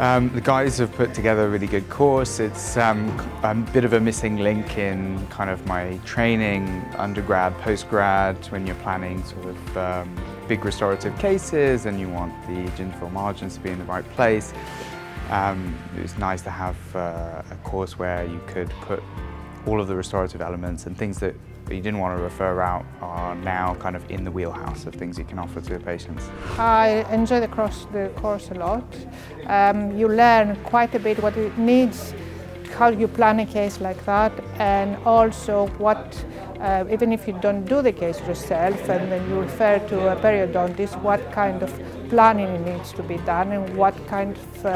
The guys have put together a really good course. It's a bit of a missing link in kind of my training, undergrad, postgrad, when you're planning sort of big restorative cases and you want the gingival margins to be in the right place. It was nice to have a course where you could put all of the restorative elements and things that you didn't want to refer out are now kind of in the wheelhouse of things you can offer to the patients. I enjoy the course a lot. You learn quite a bit what it needs, how you plan a case like that, and also what, even if you don't do the case yourself and then you refer to a periodontist, what kind of planning needs to be done and what kind of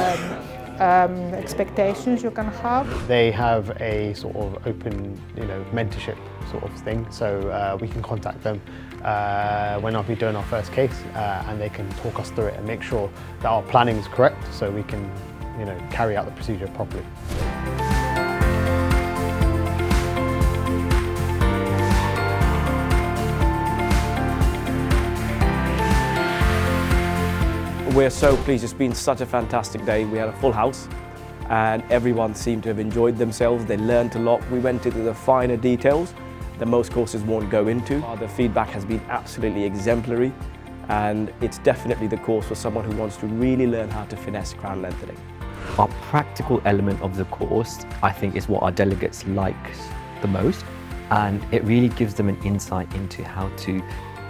expectations you can have. They have a sort of open, mentorship sort of thing, so we can contact them when I'll be doing our first case, and they can talk us through it and make sure that our planning is correct, so we can, carry out the procedure properly. We're so pleased. It's been such a fantastic day. We had a full house and everyone seemed to have enjoyed themselves. They learned a lot. We went into the finer details that most courses won't go into. The feedback has been absolutely exemplary, and it's definitely the course for someone who wants to really learn how to finesse crown lengthening. Our practical element of the course, I think, is what our delegates like the most, and it really gives them an insight into how to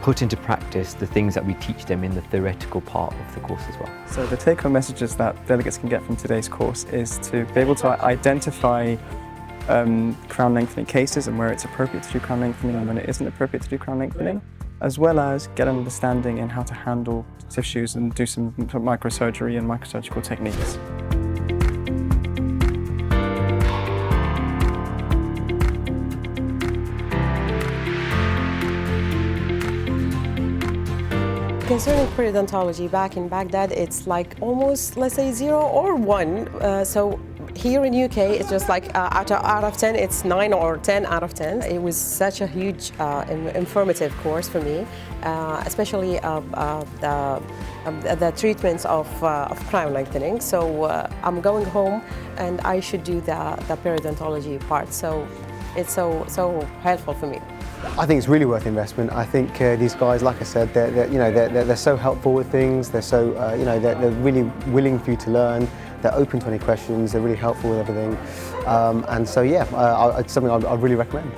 put into practice the things that we teach them in the theoretical part of the course as well. So the take-home messages that delegates can get from today's course is to be able to identify crown lengthening cases and where it's appropriate to do crown lengthening and when it isn't appropriate to do crown lengthening, as well as get an understanding in how to handle tissues and do some microsurgery and microsurgical techniques. Concerning periodontology, back in Baghdad, it's like almost, let's say, 0 or 1. So here in UK, it's just like out of 10, it's 9 or 10 out of 10. It was such a huge, informative course for me, especially the treatments of crown lengthening. So I'm going home and I should do the periodontology part. So it's so helpful for me. I think it's really worth the investment. I think these guys, like I said, they're so helpful with things. They're so they're really willing for you to learn. They're open to any questions. They're really helpful with everything, and so yeah, it's something I really recommend.